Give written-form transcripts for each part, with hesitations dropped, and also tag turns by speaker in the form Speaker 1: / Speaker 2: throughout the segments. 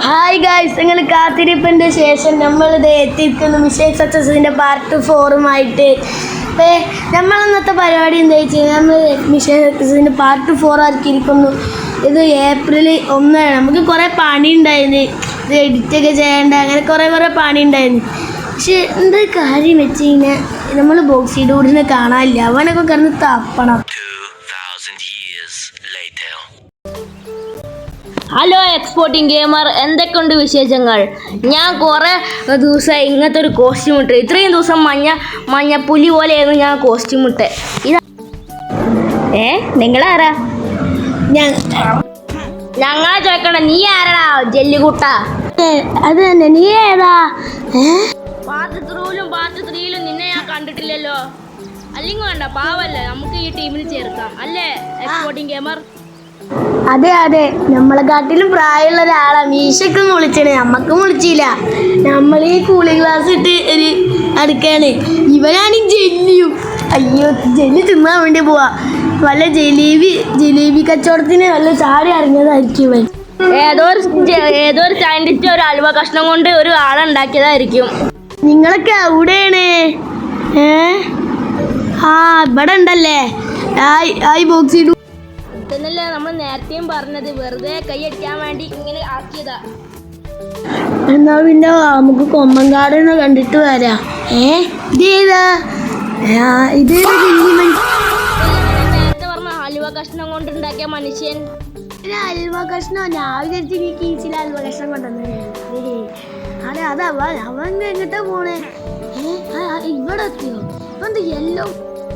Speaker 1: Hi guys, നിങ്ങൾ കാത്തിരിപ്പിൻ്റെ ശേഷം നമ്മളിത് എത്തിയിരിക്കുന്നു മിഷൻ സക്സസിൻ്റെ പാർട്ട് 4 നമ്മൾ ഇന്നത്തെ പരിപാടി എന്താ വെച്ചാൽ നമ്മൾ മിഷൻ സക്സസിൻ്റെ പാർട്ട് 4 ആക്കിയിരിക്കുന്നു. ഇത് ഏപ്രിൽ 1 നമുക്ക് കുറേ പണി ഉണ്ടായിരുന്നു, ഇത് എഡിറ്റൊക്കെ ചെയ്യേണ്ട, അങ്ങനെ കുറേ പണി ഉണ്ടായിരുന്നു. പക്ഷെ എന്താ കാര്യം വെച്ച് കഴിഞ്ഞാൽ നമ്മൾ ബോക്സി ഡൂഡിനെ കാണാനില്ല, അവനൊക്കെ കിടന്ന് തപ്പണം.
Speaker 2: ഹലോ എക്സ്പോർട്ടിംഗ് ഗെയിമർ, എന്തൊക്കെയുണ്ട് വിശേഷങ്ങൾ? ഞാൻ കുറേ ദിവസം ഇങ്ങനത്തെ ഒരു കോസ്റ്റ്യൂം ഇട്ട്, ഇത്രയും ദിവസം മഞ്ഞപ്പുലി പോലെയായിരുന്നു ഞാൻ കോസ്റ്റ്യൂം ഇട്ട്. ഇതാ നിങ്ങളാരാ? ഞങ്ങളെ ചോദിക്കണ്ട, നീ ആരടാ ജെല്ലിക്കുട്ട?
Speaker 1: അത് തന്നെ, നീ ഏതാ?
Speaker 2: പാർട്ട് 3ലും നിന്നെ ഞാൻ കണ്ടിട്ടില്ലല്ലോ. അല്ലെങ്കിൽ വേണ്ട, പാവല്ലേ, നമുക്ക് ഈ ടീമിൽ ചേർക്കാം അല്ലേ എക്സ്പോർട്ടിംഗ് ഗെയിമർ?
Speaker 1: അതെ, നമ്മളെക്കാട്ടിലും പ്രായമുള്ള ഒരാളാ. മീശൊക്കെ വിളിച്ചേ, നമ്മക്കും വിളിച്ചില്ല. നമ്മൾ ഈ കൂളിംഗ് ഗ്ലാസ് ഇട്ട് ഒരു അടുക്കാണ്. ഇവനാണ് ജെല്ലിയും. അയ്യോ, ജെല്ലി തിന്നാൻ വേണ്ടി പോവാ. വല്ല ജിലേബി കച്ചവടത്തിന് വല്ല ചാടി ഇറങ്ങിയതായിരിക്കും ഇവൻ.
Speaker 2: ഏതോ ഒരു സയന്റിസ്റ്റ് ഒരു അലുവ കഷ്ണം കൊണ്ട് ഒരു ആളുണ്ടാക്കിയതായിരിക്കും.
Speaker 1: നിങ്ങളൊക്കെ എവിടെയാണ്? ഇവിടെ ഉണ്ടല്ലേ. ബോക്സി
Speaker 2: ഇതന്നല്ലേ നമ്മൾ നേരത്തെയും പറഞ്ഞത്, വെറുതെ കൈയടിക്കാൻ വേണ്ടി ഇങ്ങനെ ആക്കിയതാ.
Speaker 1: എന്നാ പിന്നെ നമുക്ക് കൊമ്പങ്കാട് കണ്ടിട്ട് വരാം. ഇതേതാ?
Speaker 2: നേരത്തെ പറഞ്ഞ ഹലുവ കഷ്ണം കൊണ്ടുണ്ടാക്കിയ മനുഷ്യൻ.
Speaker 1: ഹൽവ കഷ്ണം ഞാൻ വിചാരിച്ചു നീ കീച്ചിൽ ഹൽവ കഷ്ണം കൊണ്ടുവന്നേ. അവൻ എങ്ങോട്ടാ പോണേ? ഇവിടെ എത്തിയോ? എന്ത് യെല്ലോ?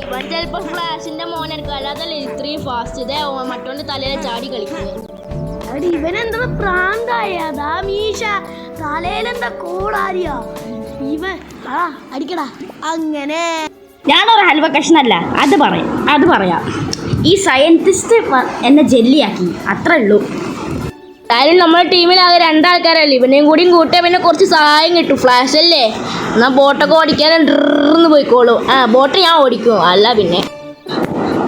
Speaker 2: ഇവൻ ചിലപ്പോ ഫ്ലാഷിന്റെ മോനായിരിക്കും, അല്ലാതല്ലേ ഇത്രയും ഫാസ്റ്റ്. ഇതേ മറ്റോണ്ട് തലയിൽ ചാടി കളിക്കുന്നത്.
Speaker 1: ഇവനെന്താ പ്രാന്തായതാ മീശ, തലയിലെന്താ കോടാരിയാ ഇവൻ. അടിക്കടാ. അങ്ങനെ
Speaker 2: ഞാനൊരു ഹൽവ കഷ്ണല്ല, അത് പറയാം. ഈ സയന്റിസ്റ്റ് എന്നെ ജെല്ലിയാക്കി, അത്രേ ഉള്ളൂ. കാര്യം നമ്മുടെ ടീമിലാകെ 2 ആൾക്കാരല്ലേ, ഇവനെയും കൂടിയും കൂട്ടിയാൽ പിന്നെ കുറച്ച് സഹായം കിട്ടും. ഫ്ലാഷ് അല്ലേ, എന്നാൽ ബോട്ടൊക്കെ ഓടിക്കാൻ ഡ്രന്ന് പോയിക്കോളൂ. ബോട്ട് ഞാൻ ഓടിക്കും, അല്ല പിന്നെ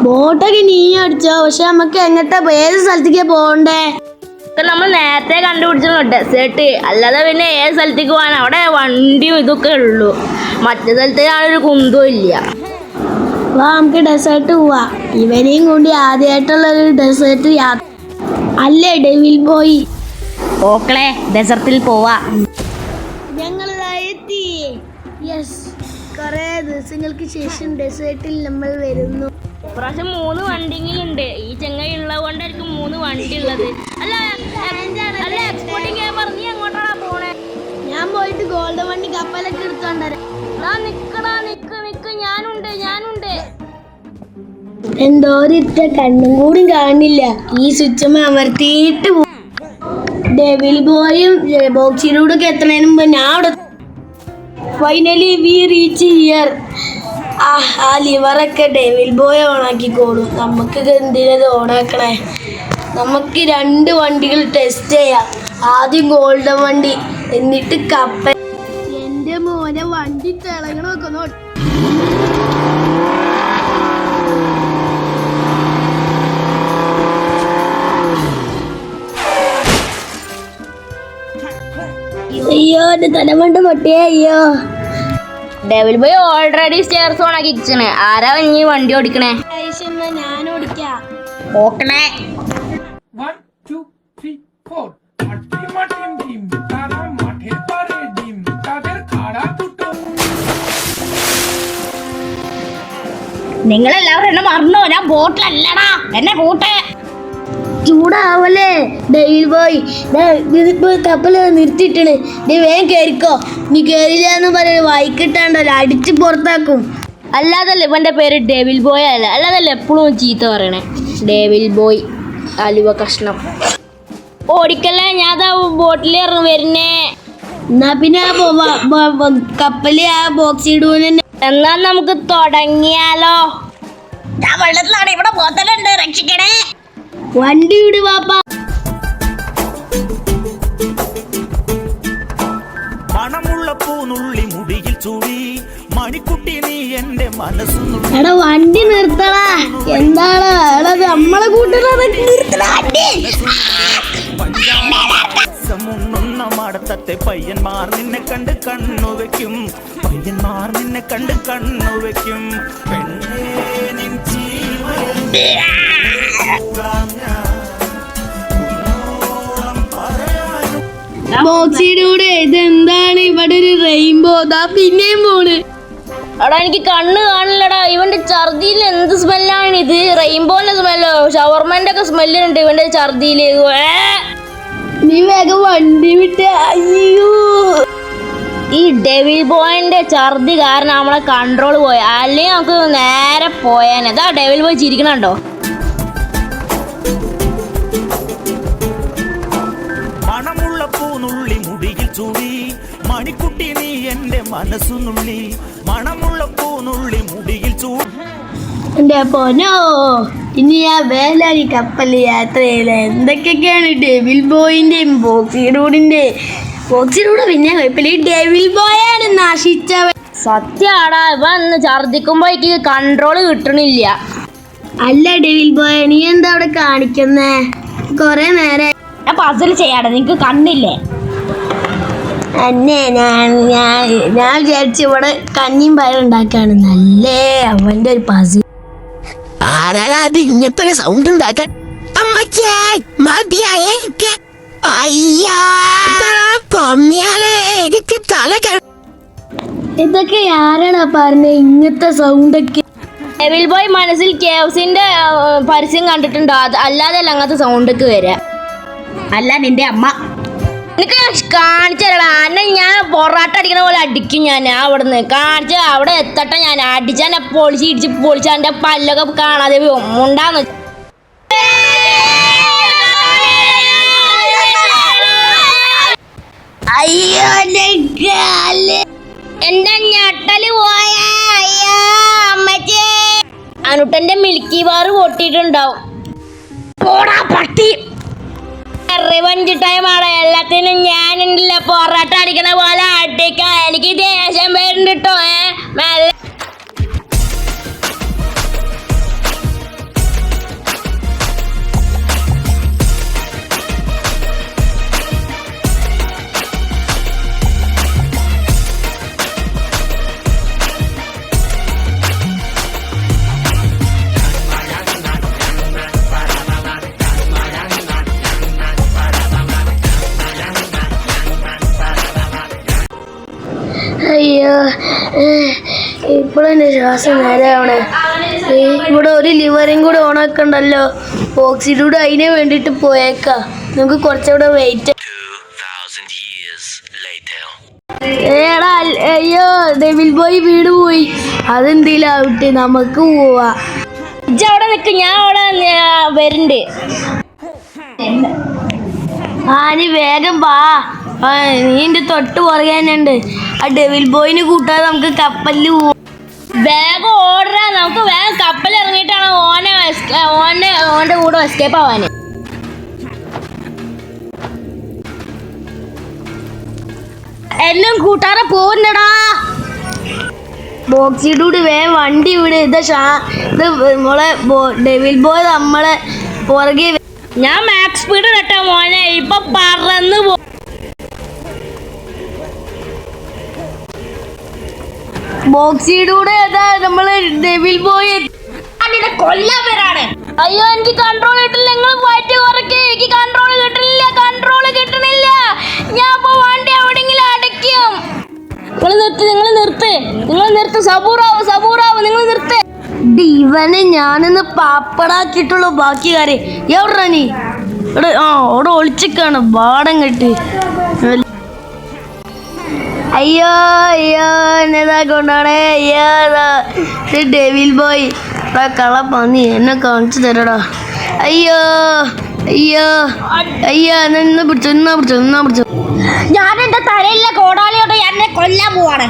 Speaker 1: ബോട്ടൊക്കെ നീ അടിച്ചോ. പക്ഷെ നമുക്ക് എങ്ങട്ടാ, ഏത് സ്ഥലത്തേക്കാ പോകണ്ടേ?
Speaker 2: നമ്മൾ നേരത്തെ കണ്ടുപിടിച്ചിരുന്നു ഡെസേർട്ട്, അല്ലാതെ പിന്നെ ഏത് സ്ഥലത്തേക്ക് പോകാൻ? അവിടെ വണ്ടിയും ഇതൊക്കെ ഉള്ളൂ. മറ്റേ സ്ഥലത്തേക്കാണൊരു കുന്തവും ഇല്ല.
Speaker 1: വാ, നമുക്ക് ഡെസേർട്ട് പോവാ. ഇവനെയും കൂടി ആദ്യമായിട്ടുള്ളൊരു ഡെസേർട്ട് യാത്ര അല്ലേ ഡെവിൽ ബോയ്?
Speaker 2: ഓക്കളെ, ഡെസർട്ടിൽ പോവാ.
Speaker 1: ഞങ്ങൾ എത്തി. യെസ്, കുറേ ദിവസങ്ങൾക്ക് ശേഷം ഡെസേർട്ടിൽ നമ്മൾ വരുന്നു.
Speaker 2: ഇപ്രാവശ്യം 3 വണ്ടിങ്ങളുണ്ട്. ഈ ചെങ്ങായി ഉള്ളത് കൊണ്ടായിരിക്കും 3 വണ്ടി ഉള്ളത്. അല്ല എക്സ്പോർട്ടിംഗ് ഗെയിമർ, നീ എങ്ങോട്ടാണ് പോണേ?
Speaker 1: ഞാൻ പോയിട്ട് ഗോൾഡൻ വണ്ടി കപ്പലൊക്കെ എടുത്തോണ്ടരാ.
Speaker 2: നിക്ക്, ഞാനുണ്ട്.
Speaker 1: എന്തോ ഒരിറ്റ കണ്ണും കൂടി കാണില്ല. ഈ സ്വിച്ച് അമർത്തിയിട്ട് ഡെവിൽ ബോയും ബോക്സിലൂടെ എത്തണതിന് മുമ്പ് ഞാൻ അവിടെ. Finally we reach here. ആ ലിവറൊക്കെ ഡെവിൽ ബോയ് ഓണാക്കിക്കോളും. നമുക്ക് എന്തിനത് ഓണാക്കണേ? നമുക്ക് 2 വണ്ടികൾ ടെസ്റ്റ് ചെയ്യാം. ആദ്യം ഗോൾഡൻ വണ്ടി, എന്നിട്ട് കപ്പൽ. എൻ്റെ മോനെ, വണ്ടി തിളങ്ങണമൊക്കെ നോക്കി. അയ്യോ, എന്റെ തലമണ്ട പൊട്ടിയേ. അയ്യോ,
Speaker 2: devil boy already stairs on ആക്കി വെച്ചാണ്. ആരാ ഇനി വണ്ടി ഓടിക്കണേ?
Speaker 1: ഞാൻ ഓടിക്കാം.
Speaker 2: ഓക്കണേ.
Speaker 3: 1 2 3 4
Speaker 2: നിങ്ങളെല്ലാവരും എന്നെ മറന്നോ? ഞാൻ ബോട്ടിലല്ലടാ, എന്നെ കൂട്ടെ.
Speaker 1: ചൂടാവല്ലേ ഡെവിൽ ബോയ്? ഇതിപ്പോ കപ്പൽ നിർത്തിയിട്ടാണ്. വേഗം കയറിക്കോ. നീ കയറില്ല എന്ന് പറയാൻ വായിക്കിട്ടാണ്ടല്ലോ, അടിച്ച് പുറത്താക്കും.
Speaker 2: അല്ലാതല്ലേ ഇവന്റെ പേര് ഡെവിൽ ബോയ് അല്ല, അല്ലാതല്ലേ എപ്പോഴും ചീത്ത പറയണേ. ഡെവിൽ ബോയ് അലുവ കഷ്ണം. ഓടിക്കല്ലേ, ഞാൻ ബോട്ടിൽ വരുന്നേ.
Speaker 1: എന്നാ പിന്നെ കപ്പല് ബോക്സ് ഇടൂനെ.
Speaker 2: എന്നാ നമുക്ക് തുടങ്ങിയാലോ? ഞാൻ വെള്ളത്തിലാണ്, ഇവിടെ ബോത്തലുണ്ട്, രക്ഷിക്കണേ.
Speaker 1: വണ്ടി വിട് പാപ്പ.
Speaker 4: മണമുള്ള പൂനുള്ളി മുടിയിൽ ചൂടി മണിക്കുട്ടി നീ എന്റെ മനസ്സു.
Speaker 1: എടാ വണ്ടി നിർത്തടാ. എന്താണ് നമ്മളെ കൂട്ടുകാരെ നിർത്തടാ.
Speaker 4: കുന്നമടത്തത്തെ പയ്യന്മാർ നിന്നെ കണ്ട് കണ്ണു വെക്കും, പയ്യന്മാർ നിന്നെ കണ്ട് കണ്ണു വെക്കും. പെണ്ണേ നിൻ ജീവൻ
Speaker 1: ബോക്സിലൂടെ ഇതെന്താണ് ഇവിടെ ഒരു റെയിൻബോ ദാ പിന്നെയും പോണ്.
Speaker 2: എടാ എനിക്ക് കണ്ണ് കാണില്ലടാ. ഇവന്റെ ഛർദിയിൽ എന്ത് സ്മെല്ലാണ് ഇത്? റെയിൻബോന്റെ സ്മെല്ലോ ഷവർമന്റെ ഒക്കെ സ്മെല്ലുണ്ട് ഇവന്റെ ഛർദിയില്.
Speaker 1: നീ വേഗം വണ്ടി വിട്ട്. അയ്യോ,
Speaker 2: ഈ ഡെവിൽ ബോയിന്റെ ഛർദി കാരണം നമ്മളെ കൺട്രോൾ പോയ, അല്ലെങ്കിൽ നമുക്ക് നേരെ പോയാൻ. അതാ ഡെവിൽ ബോയ് ചിരിക്കണുണ്ടോ?
Speaker 4: മണമുള്ള പൂനുള്ളി മുടിയിൽ ചൂടി മണിക്കുട്ടി നീ എന്റെ മനസ്സു നുള്ളി, മണമുള്ള പൂനുള്ളി മുടിയിൽ ചൂടി.
Speaker 1: എന്റെ പൊന്നോ, ഇനി ആ വേലാരി കപ്പല് യാത്രയില്ല എന്തൊക്കെയൊക്കെയാണ് ഡെവിൽ ബോയിന്റെയും ബോക്സിലൂടെ പിന്നെ കുഴപ്പമില്ല. ഈ ഡെവിൽ ബോയാണ് നശിച്ചവൻ.
Speaker 2: സത്യാടാ, ഇവൻ ഛർദിക്കുമ്പോ എനിക്ക് കൺട്രോൾ കിട്ടണില്ല.
Speaker 1: അല്ല ഡെവിൽ ബോയ്, നീ എന്താ അവിടെ കാണിക്കുന്നേ? കൊറേ നേരം
Speaker 2: ഞാൻ പസിൽ ചെയ്യാടാ, നിനക്ക് കണ്ടില്ലേ?
Speaker 1: അന്നെ ഞാൻ വിചാരിച്ചു ഇവിടെ കഞ്ഞിയും പയറും ഉണ്ടാക്കാണ്. നല്ലേ അവന്റെ ഒരു പസിൽ.
Speaker 5: ആരാ അത് ഇങ്ങനത്തെ സൗണ്ട് ഉണ്ടാക്കാൻ? അമ്മച്ചേ മതിയായ അയ്യാ കൊമ്മിയാലേ എനിക്ക് തല.
Speaker 1: ഇതൊക്കെ ആരാടാ പറഞ്ഞ ഇങ്ങനത്തെ സൗണ്ടൊക്കെ?
Speaker 2: ഡെവിൽ ബോയ് മനസ്സിൽ കേവ്സിന്റെ പരസ്യം കണ്ടിട്ടുണ്ടോ? അത് അല്ലാതെ അല്ല അങ്ങനത്തെ സൗണ്ടൊക്കെ വരാ.
Speaker 1: അല്ല നിന്റെ അമ്മ.
Speaker 2: എനിക്ക് കാണിച്ചു തരടാ. അന്നെ ഞാൻ പൊറാട്ട അടിക്കണ പോലെ അടിക്കും ഞാൻ. അവിടുന്ന് കാണിച്ച അവിടെ എത്തട്ടെ. ഞാൻ അടിച്ചാൻ പൊളിച്ച് എന്റെ പല്ലൊക്കെ കാണാതെ ഉണ്ടാന്ന്.
Speaker 1: അയ്യോ
Speaker 2: എന്റെ ഞട്ടല് പോയാ. അയ്യോ അമ്മച്ചേ. അനുട്ടന്റെ മിൽക്കി ബാർ പൊട്ടിയിട്ടുണ്ടാവും. പോടാ പട്ടി. റിവഞ്ച് ടൈം ആണ്. എല്ലാത്തിനും ഞാനുണ്ടല്ലോ പൊറാട്ട അടിക്കണ പോലെ അടിക്കാം. എനിക്ക് ദേഷ്യം വരുന്നുണ്ട് കേട്ടോ. മെല്ലെ
Speaker 1: അയ്യോ, ഇപ്പോഴെന്റെ ശ്വാസം നേരെയാണ്. ഇവിടെ ഒരു ലിവറും കൂടെ ഓണാക്കണ്ടല്ലോ. ബോക്സിലൂടെ അതിനെ വേണ്ടിട്ട് പോയേക്കാ. നമുക്ക് കുറച്ചുകൂടെ വെയിറ്റ്. ഏടാ അയ്യോ, ഡെവിൽ ബോയ് വീട് പോയി. അതെന്തിലാവട്ടെ, നമുക്ക് പോവാ.
Speaker 2: ഇജ്ജ് അവിടെ നിൽക്ക്, ഞാൻ അവിടെ വരുന്നുണ്ട്.
Speaker 1: നീ വേഗം വാ. നീ എന്റെ തൊട്ട് പറയാനുണ്ട്. ആ ഡെവിൽ ബോയിനെ കൂട്ടാതെ നമുക്ക് കപ്പലിൽ പോവാം.
Speaker 2: വേഗം ഓർഡറാ. നമുക്ക് വേഗം കപ്പൽ ഇറങ്ങിയിട്ടാണ് ഓന്റെ കൂടെ എസ്കേപ്പ് ആവാന്. എല്ലാം കൂട്ടാറെ പോകുന്നടാ.
Speaker 1: ബോക്സിലൂടെ വേഗം വണ്ടി വിട്. ഇത് നമ്മളെ ഡെവിൽ ബോയ് നമ്മളെ പുറകെ.
Speaker 2: ഞാൻ മാക്സ് സ്പീഡ് കേട്ടോ മോനെ. ഇപ്പൊ പറന്ന് പോ.
Speaker 1: ബോക്സിലൂടെ നമ്മള് ഡെവിൽ ബോയ്
Speaker 2: കൊല്ലാൻ പേരാണ്. അയ്യോ എനിക്ക് കൺട്രോൾ കിട്ടില്ല. നിങ്ങൾ ഫൈറ്റ് കുറയ്ക്ക്. എനിക്ക് കൺട്രോൾ കിട്ടണില്ല. ഞാൻ ഇപ്പൊ വണ്ടി എവിടെയെങ്കിലും അടയ്ക്കും. നിങ്ങൾ നിർത്ത്. സബൂറാവ് നിങ്ങൾ നിർത്ത്.
Speaker 1: ഇവനെ ഞാനൊന്ന് പാപ്പടാക്കിയിട്ടുള്ളൂ. ബാക്കി കാര്യം എവിടാ നീ? അവിടെ ഒളിച്ചിക്കാണ് പാടം കെട്ടി. അയ്യോ എന്നതാ കൊണ്ടാണേ. അയ്യോ ഡെവിൽ ബോയ് കള പന്നി എന്നെ കാണിച്ചു തരടാ. അയ്യോ നിന്ന് പിടിച്ചു.
Speaker 2: ഞാൻ എന്റെ തലയിലെ കോടാലിയോട്ട് എന്നെ കൊല്ലാൻ പോവാണ്.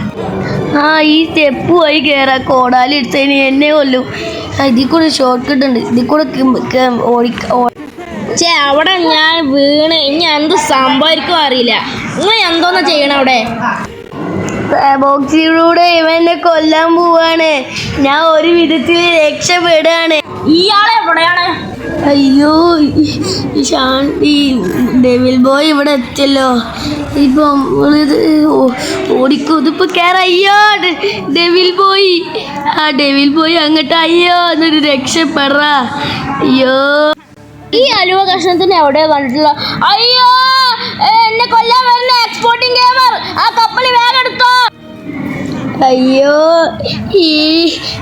Speaker 1: ഈ സ്റ്റെപ്പ് വഴി കേറാ. കോടാലി എടുത്തതിന് എന്നെ കൊല്ലും. ഇതിൽ കൂടെ ഷോർട്ട് കട്ട് ഉണ്ട്. ഇതിൽ കൂടെ
Speaker 2: അവിടെ ഞാൻ വീണ്. ഇനി എന്ത് സംഭവിക്കും അറിയില്ല. നിങ്ങൾ എന്തോന്നാ ചെയ്യണം അവിടെ?
Speaker 1: ബോക്സിലൂടെ ഇവനെ കൊല്ലാൻ പോവാണ്. ഞാൻ ഒരു വിധത്തിൽ രക്ഷപ്പെടുകയാണ്.
Speaker 2: ഇയാളെ എവിടെയാണ്?
Speaker 1: അയ്യോ ഈ ഡെവിൽ ബോയ് ഇവിടെ എത്തിയല്ലോ. ഇപ്പം ഇത് ഓടിക്കോ, ഇതിപ്പോ കേറ. അയ്യോ ഡെവിൽ ബോയ്, ആ ഡെവിൽ ബോയ് അങ്ങോട്ട് അയ്യോ എന്നൊരു രക്ഷപ്പെട. അയ്യോ
Speaker 2: ഈ അലുവ കഷ്ണത്തിന് എവിടെയോ കണ്ടിട്ടില്ല. അയ്യോ എന്നെ കൊല്ലാൻ വരുന്ന എക്സ്പോർട്ടിംഗ് ഗെയിമർ, ആ കപ്പൽ വേഗം എടുത്തോ.
Speaker 1: അയ്യോ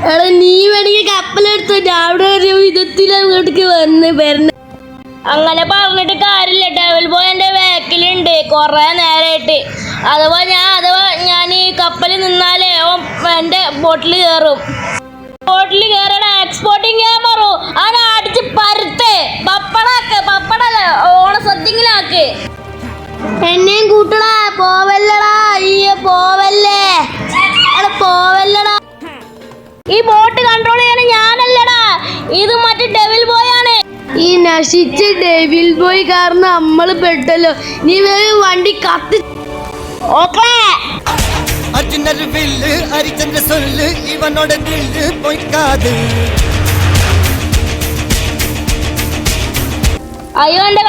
Speaker 1: എടാ നീ വേണമെങ്കിൽ കപ്പലെടുത്തോ, ഞാൻ അവിടെ ഒരു വിധത്തിൽ അങ്ങോട്ടേക്ക് വരണ.
Speaker 2: അങ്ങനെ പറഞ്ഞിട്ട് കാര്യമില്ല. ഡെവിൽ ബോയ് എൻ്റെ ബാക്കിലുണ്ട് കുറേ നേരമായിട്ട്. അഥവാ ഞാൻ ഈ കപ്പലിൽ നിന്നാലേ എൻ്റെ ബോട്ടിൽ കയറും. ബോട്ടിൽ കയറണ എക്സ്പോർട്ടിംഗ് ഗെയിമറോ അവനെ അടിച്ച് പരുത്തേ പപ്പടല്ലേ ഓണസദ്യങ്ങിലാക്ക്.
Speaker 1: എന്നെയും കൂട്ടടാ, പോവല്ലടാ. അയ്യോ പോവല്ലേ, പോവല്ലടാ.
Speaker 2: ഈ ബോട്ട് കൺട്രോൾ ചെയ്യണ ഞാനല്ലടാ, ഇത് മറ്റേ ഡെവിൽ ബോയ് ആണ്.
Speaker 1: ഈ നശിച്ച ഡെവിൽ ബോയ് കാരണം നമ്മള് പെട്ടല്ലോ. നീ വേഗം വണ്ടി കത്തി.
Speaker 2: ഓക്കേ
Speaker 6: அர்ஜுனர் வில்லு ஹரிச்சந்திர சொல்லு இவனோட தில்லு பொய்க்காது.
Speaker 2: അയ്യോ എൻ്റെ